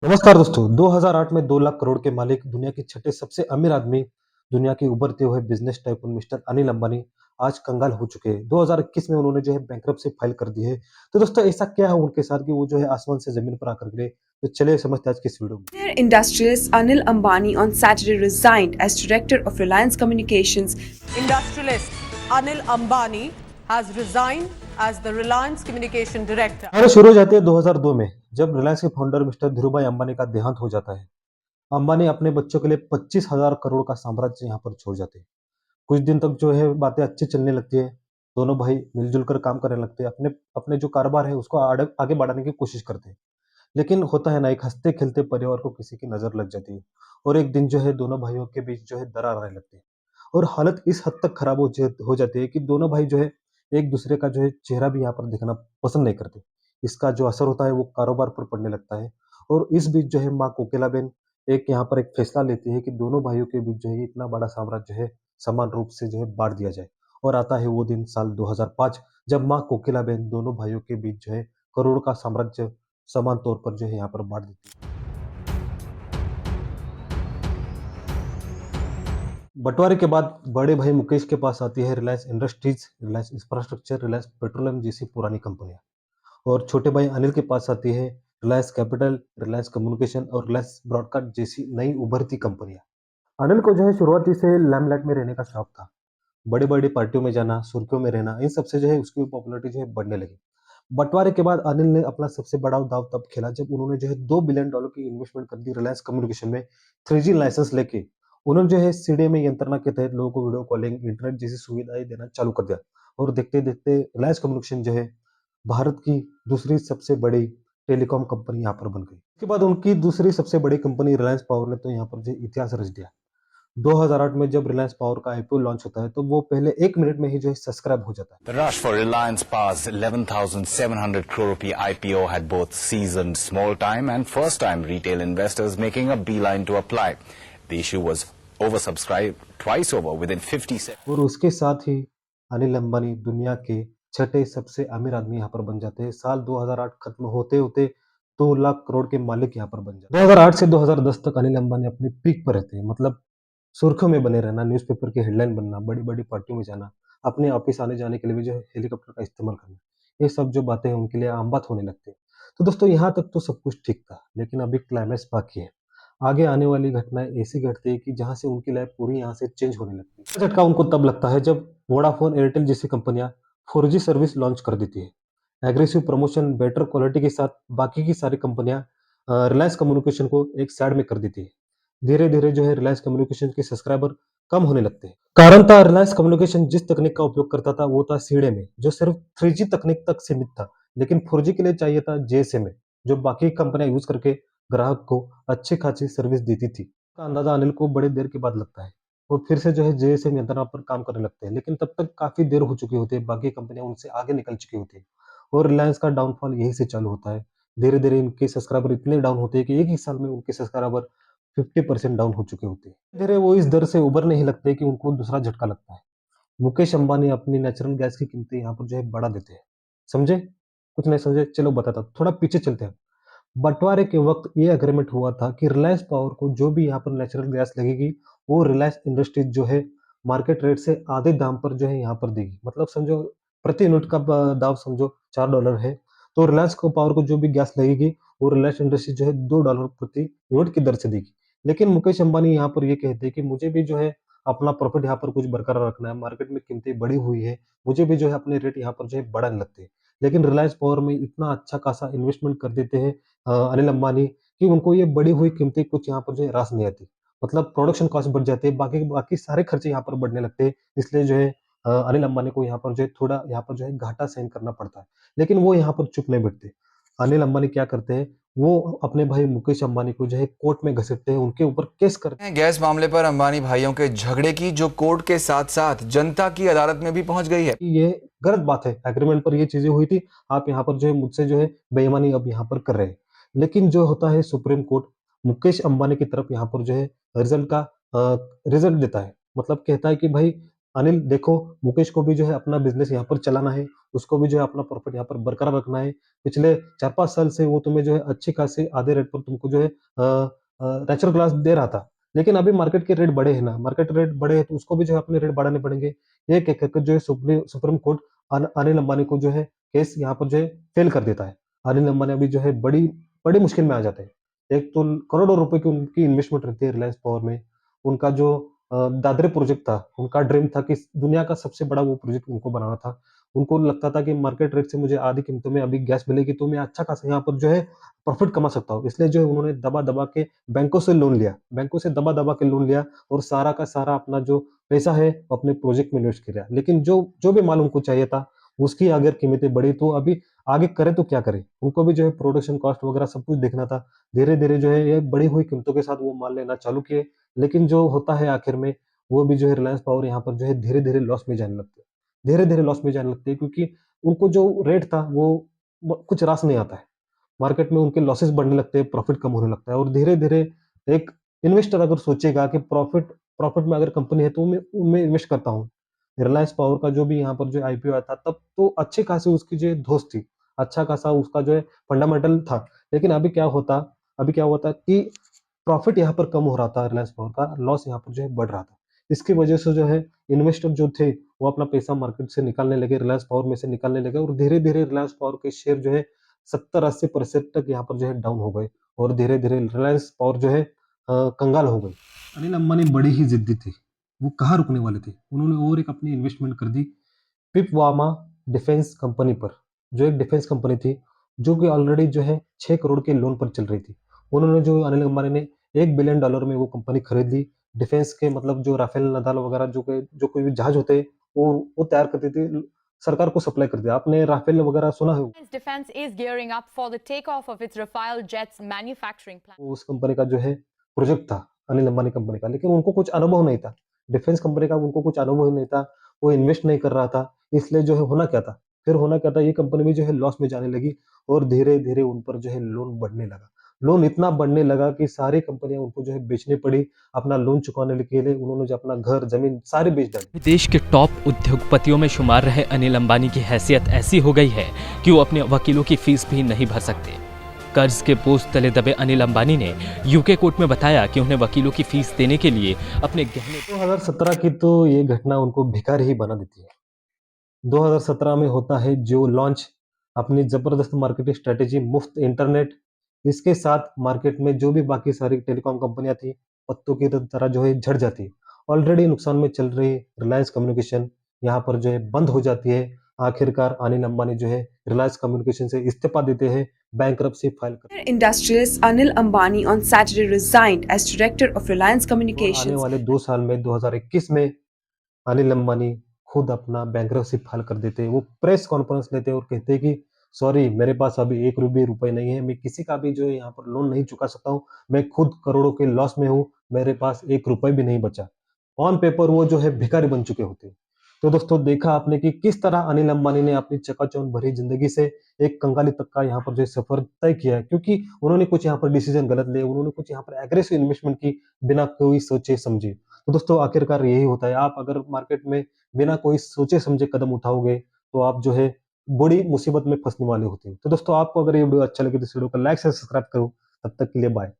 नमस्कार दोस्तों, 2008 में 2 लाख करोड़ के मालिक, दुनिया के छठे सबसे अमीर आदमी, दुनिया के उभरते हुए business tycoon mister Anil Ambani आज कंगाल हो चुके हैं। 2021 में उन्होंने जो है बैंकरप्सी फाइल कर दी है। तो दोस्तों ऐसा क्या है उनके साथ कि वो जो है आसमान से ज़मीन पर आकर गिरे? तो चलिए समझते हैं आज की इस वीडियो में। Billionaire industrialist Anil Ambani on Saturday resigned as director of Reliance Communications. Industrialist Anil Ambani has resigned as the Reliance Communication Director. कहानी शुरू हो जाती है 2002 में, जब रिलायंस के फाउंडर मिस्टर धीरूभाई अंबानी का देहांत हो जाता है। अंबानी अपने बच्चों के लिए 25,000 करोड़ का साम्राज्य यहाँ पर छोड़ जाते हैं। कुछ दिन तक जो है बातें अच्छी चलने लगती है। दोनों भाई मिलजुल कर काम करने लगते हैं। अपने अपने जो कारोबार है उसको आगे बढ़ाने की कोशिश करते हैं। लेकिन होता है ना, एक हँसते-खेलते परिवार को किसी की नज़र लग जाती है और एक दिन जो है दोनों भाइयों के बीच जो है दरार आने लगती है और हालत इस हद तक खराब हो जाती है कि दोनों भाई जो है एक-दूसरे का जो है चेहरा भी यहाँ पर देखना पसंद नहीं करते। इसका जो असर होता है वो कारोबार पर पड़ने लगता है और इस बीच जो है माँ कोकिलाबेन एक यहाँ पर एक फैसला लेती है कि दोनों भाइयों के बीच जो है इतना बड़ा साम्राज्य है समान रूप से जो है बाँट दिया जाए। और आता है वो दिन साल 2005 जब माँ कोकिलाबेन दोनों भाइयों के बीच जो है करोड़ों का साम्राज्य समान तौर पर जो है यहाँ पर बाँट देती है। बँटवारे के बाद बड़े भाई मुकेश के पास आती है Reliance industries, Reliance infrastructure, Reliance petroleum जैसी पुरानी कंपनियाँ और छोटे भाई अनिल के पास आती है रिलायंस कैपिटल, रिलायंस कम्युनिकेशन और रिलायंस ब्रॉडकास्ट जैसी नई उभरती कंपनियाँ। अनिल को जो है शुरुआती से लाइमलाइट में रहने का शौक था। बड़ी-बड़ी पार्टियों में जाना, सुर्खियों में रहना, इन सब से जो है उसकी पॉपुलैरिटी जो है बढ़ने लगी। बँटवारे के बाद अनिल ने अपना सबसे बड़ा दाँव तब खेला जब उन्होंने जो है $2 बिलियन की इन्वेस्टमेंट कर दी रिलायंस कम्युनिकेशन में 3G लाइसेंस लेके। उन्होंने जो है सीडीएमए यंत्रणा के तहत लोगों को वीडियो कॉलिंग, इंटरनेट जैसी सुविधाएँ देना चालू कर दिया और देखते-देखते रिलायंस कम्युनिकेशन जो है भारत की दूसरी सबसे बड़ी टेलीकॉम कंपनी यहाँ पर बन गई। उसके बाद उनकी दूसरी सबसे बड़ी कंपनी रिलायंस पावर ने तो यहाँ पर जो इतिहास रच दिया। 2008 में जब रिलायंस पावर का आईपीओ लॉन्च होता है, तो वो पहले 1 मिनट में ही जो है सब्सक्राइब हो जाता है। The rush for Reliance Power's 11,700 crore rupee IPO had both seasoned small-time and first-time retail investors making a beeline to apply. The issue was oversubscribed twice over within 50 seconds. और उसके साथ ही अनिल अंबानी दुनिया के छठे सबसे अमीर आदमी यहाँ पर बन जाते हैं। साल 2008 खत्म होते-होते 2 लाख करोड़ के मालिक यहाँ पर बन जाते हैं। 2008 से 2010 तक अनिल अंबानी अपनी पीक पर रहते हैं। मतलब सुर्खियों में बने रहना, न्यूज़पेपर की हेडलाइन बनना, बड़ी-बड़ी पार्टियों में जाना, अपने ऑफिस आने-जाने के लिए भी जो है हेलीकॉप्टर का इस्तेमाल करना। ये सब जो बातें हैं उनके लिए आम बात होने लगती है। तो दोस्तों यहाँ तक तो सब कुछ ठीक था, लेकिन अभी क्लाइमैक्स बाकी है। आगे आने वाली घटनाएँ ऐसी घटती है कि जहाँ से उनकी लाइफ पूरी यहाँ से चेंज होने लगती है। झटका उनको तब लगता है जब वोडाफ़ोन, एयरटेल जैसी कंपनियाँ 4G सर्विस लॉन्च कर देती है। एग्रेसिव प्रमोशन, बेटर क्वालिटी के साथ बाकी की सारी कंपनियाँ रिलायंस कम्युनिकेशन को एक साइड में कर देती है। धीरे-धीरे जो है रिलायंस कम्युनिकेशन के सब्सक्राइबर कम होने लगते हैं। कारण था रिलायंस कम्युनिकेशन जिस तकनीक का उपयोग करता था वो था सीडीएमए जो सिर्फ 3G तकनीक तक सीमित था। लेकिन 4G के लिए चाहिए था जीएसएमए जो बाकी कंपनियाँ यूज़ करके ग्राहक को अच्छी खासी सर्विस देती थी। का अंदाज़ा अनिल को बड़ी देर के बाद लगता है। वो फिर से जो है जीएसएम यंत्रणा पर काम करने लगते हैं। लेकिन तब तक काफ़ी देर हो चुकी होती है, बाकी कंपनियाँ उनसे आगे निकल चुकी होती हैं और रिलायंस का डाउनफॉल यहीं से चालू होता है। धीरे-धीरे इनके सब्सक्राइबर इतने डाउन होते हैं कि एक ही साल में उनके सब्सक्राइबर 50% डाउन हो चुके होते हैं। धीरे वो इस दर से उबर नहीं लगते कि उनको दूसरा झटका लगता है। मुकेश अंबानी अपनी नेचुरल गैस की कीमतें यहाँ पर जो है बढ़ा देते हैं। समझे? कुछ नहीं समझे? चलो बताता हूँ। थोड़ा पीछे चलते हैं। बँटवारे के वक़्त ये एग्रीमेंट हुआ था कि रिलायंस पावर को जो भी यहाँ पर नेचुरल गैस लगेगी, वो रिलायंस इंडस्ट्रीज़ जो है मार्केट रेट से आधे दाम पर जो है यहाँ पर देगी। मतलब समझो प्रति यूनिट का ब दाम समझो $4 है, तो रिलायंस को पावर को जो भी गैस लगेगी, वो रिलायंस इंडस्ट्रीज़ जो है $2 प्रति यूनिट की दर से देगी। लेकिन मुकेश अंबानी यहाँ पर ये कहते हैं कि मुझे भी जो है अपना प्रॉफ़िट यहाँ पर कुछ बरकरार रखना है, मार्केट में कीमतें बढ़ी हुई है, मुझे भी जो है अपने रेट यहाँ पर जो है बढ़ाने लगते हैं। लेकिन रिलायंस पावर में इतना अच्छा खासा इन्वेस्टमेंट कर देते हैं अनिल अंबानी कि उनको ये बढ़ी हुई कीमतें कुछ यहाँ पर जो है रास नहीं आती। मतलब प्रोडक्शन कॉस्ट बढ़ जाती है, बाकी बाकी सारे खर्चे यहाँ पर बढ़ने लगते हैं। इसलिए जो है अनिल अंबानी को यहाँ पर जो है थोड़ा यहाँ पर जो है घाटा सहन करना पड़ता है। लेकिन वो यहाँ पर चुप नहीं बैठते। अनिल अंबानी क्या करते हैं, वो अपने भाई मुकेश अंबानी को जो है कोर्ट में घसीटते हैं, उनके ऊपर केस करते हैं। गैस मामले पर अंबानी भाइयों के झगड़े की जो कोर्ट के साथ साथ जनता की अदालत में भी पहुंच गई है। कि ये गलत बात है, एग्रीमेंट पर ये चीज़ें हुई थी, आप यहाँ पर जो है मुझसे जो है बेईमानी अब यहाँ पर कर रहे हैं। लेकिन जो होता है सुप्रीम कोर्ट मुकेश अंबानी की तरफ यहाँ पर जो है रिज़ल्ट का रिज़ल्ट देता है। मतलब कहता है कि भाई अनिल देखो, मुकेश को भी जो है अपना बिज़नेस यहाँ पर चलाना है, उसको भी जो है अपना प्रॉफ़िट यहाँ पर बरकरार रखना है। पिछले 4-5 साल से वो तुम्हें जो है अच्छी खासी आधे रेट पर तुमको जो है नेचुरल ग्लास दे रहा था। लेकिन अभी मार्केट के रेट बढ़े हैं ना, मार्केट रेट बढ़े हैं तो उसको भी जो है अपने रेट बढ़ाने पड़ेंगे। एक-एक करके जो है सुप्रीम कोर्ट अनिल अंबानी को जो है केस यहाँ पर जो है फ़ेल कर देता है। अनिल अंबानी अभी जो है बड़ी बड़ी मुश्किल में आ जाते हैं। एक तो करोड़ों रुपए की उनकी इन्वेस्टमेंट रहती है रिलायंस पावर में। उनका जो दादरे प्रोजेक्ट था, उनका ड्रीम था कि दुनिया का सबसे बड़ा वो प्रोजेक्ट उनको बनाना था। उनको लगता था कि मार्केट रेट से मुझे आधी कीमतों में अभी गैस मिलेगी तो मैं अच्छा खासा यहाँ पर जो है प्रॉफ़िट कमा सकता हूँ। इसलिए जो है उन्होंने दबा-दबा के बैंकों से लोन लिया। बैंकों से दबा-दबा के लोन लिया और सारा का सारा अपना जो पैसा है वो अपने प्रोजेक्ट में इन्वेस्ट किया। लेकिन जो जो भी माल उनको चाहिए था, उसकी अगर कीमतें बढ़ी तो अभी आगे करें तो क्या करें? उनको भी जो है प्रोडक्शन कॉस्ट वगैरह सब कुछ देखना था। धीरे-धीरे जो है ये बढ़ी हुई कीमतों के साथ वो माल लेना चालू किए। लेकिन जो होता है आखिर में, वो भी जो है रिलायंस पावर यहाँ पर जो है धीरे-धीरे लॉस में जाने लगते हैं। धीरे-धीरे लॉस में जाने लगते हैं क्योंकि उनको जो रेट था वो कुछ रास नहीं आता है। मार्केट में उनके लॉसेस बढ़ने लगते हैं, प्रॉफिट कम होने लगता है और धीरे-धीरे एक इन्वेस्टर अगर सोचेगा कि प्रॉफिट प्रॉफिट में अगर कंपनी है तो मैं उनमें इन्वेस्ट करता हूँ। रिलायंस पावर का जो भी यहाँ पर जो आईपीओ आया था तब तो अच्छी खासी उसकी जो धौंस थी। अच्छा खासा उसका जो है फंडामेंटल था। लेकिन अभी क्या हुआ था कि प्रॉफिट यहाँ पर कम हो रहा था रिलायंस पावर का, लॉस यहाँ पर जो है बढ़ रहा था। इसकी वजह से जो है इन्वेस्टर जो थे, वो अपना पैसा मार्केट से निकालने लगे, रिलायंस पावर में से निकालने लगे और धीरे-धीरे रिलायंस पावर के शेयर जो है 70-80% तक यहाँ पर जो है डाउन हो गए और धीरे-धीरे रिलायंस पावर जो है कंगाल हो गई। अनिल अंबानी बड़ी ही ज़िद्दी थे। वो कहाँ रुकने वाले थे। उन्होंने और एक अपनी इन्वेस्टमेंट कर दी पिपवामा डिफेंस कंपनी पर, जो एक डिफेंस कंपनी थी, जो कि ऑलरेडी जो है 6 करोड़ के लोन पर चल रही थी। उन्होंने जो अनिल अंबानी ने $1 बिलियन में वो कंपनी खरीद ली। डिफेंस के मतलब जो राफेल, नदाल वगैरह जो कोई भी जहाज होते हैं, वो तैयार करती थी, सरकार को सप्लाई करती थी। आपने राफेल वगैरह सुना है? Defense Defense is gearing up for the takeoff of its Rafale jets manufacturing plant. उस कंपनी का जो है प्रोजेक्ट था, अनिल अंबानी कंपनी का, लेकिन उनको कुछ अनुभव नहीं था। डिफेंस कंपनी का उनको कुछ अनुभव ही नहीं था, वो इन्वेस्ट नहीं कर रहा था, इसलिए जो है होना क्या था? फिर होना क्या था, ये कंपनी भी जो है लॉस में जाने लगी और धीरे-धीरे उन पर जो है लोन बढ़ने लगा। लोन इतना बढ़ने लगा कि सारी कंपनियाँ उनको जो है बेचनी पड़ी, अपना लोन चुकाने के लिए उन्होंने जो अपना घर, ज़मीन सारी बेच डाली। देश के टॉप उद्योगपतियों में शुमार रहे अनिल अंबानी की हैसियत ऐसी हो गई है कि वो अपने वकीलों की फीस भी नहीं भर सकते। कर्ज के बोझ तले दबे अनिल अंबानी ने यूके कोर्ट में बताया कि उन्हें वकीलों की फीस देने के लिए अपने गहने 2017 की तो ये घटना उनको भिखारी ही बना देती है। 2017 में होता है जियो लॉन्च, अपनी ज़बरदस्त मार्केटिंग स्ट्रैटेजी, मुफ्त इंटरनेट, इसके साथ मार्केट में जो भी बाकी सारी टेलीकॉम कंपनियाँ थी, पत्तों की तरह जो है झड़ जाती है। ऑलरेडी नुकसान में चल रही रिलायंस कम्युनिकेशन यहाँ पर जो है बंद हो जाती है। आखिरकार अनिल अंबानी जो है रिलायंस कम्युनिकेशन से इस्तीफा देते हैं, बैंकरप्सी फाइल कर Industrialist Anil Ambani on Saturday resigned as director of Reliance और आने Communications. वाले 2 साल में 2021 में अनिल अंबानी खुद अपना बैंकरप्सी फाइल कर देते हैं। वो प्रेस कॉन्फ्रेंस लेते हैं और कहते हैं कि सॉरी, मेरे पास अभी 1 भी रुपए नहीं है, मैं किसी का भी जो है यहाँ पर लोन नहीं चुका सकता हूँ, मैं खुद करोड़ों के लॉस में हूँ, मेरे पास 1 रुपए भी नहीं बचा। ऑन पेपर वो जो है भिखारी बन चुके होते हैं। तो दोस्तों देखा आपने कि किस तरह अनिल अंबानी ने अपनी चकाचौंध भरी ज़िंदगी से एक कंगाली तक का यहाँ पर जो है सफ़र तय किया है, क्योंकि उन्होंने कुछ यहाँ पर डिसीज़न गलत लिए, उन्होंने कुछ यहाँ पर एग्रेसिव इन्वेस्टमेंट की बिना कोई सोचे-समझे। तो दोस्तों आखिरकार यही होता है, आप अगर मार्केट में बिना कोई सोचे-समझे कदम उठाओगे, तो आप जो है बड़ी मुसीबत में फँसने वाले होते हैं। तो दोस्तों आपको अगर ये वीडियो अच्छा लगे तो इस वीडियो को लाइक शेयर सब्सक्राइब करो। तब तक के लिए बाय।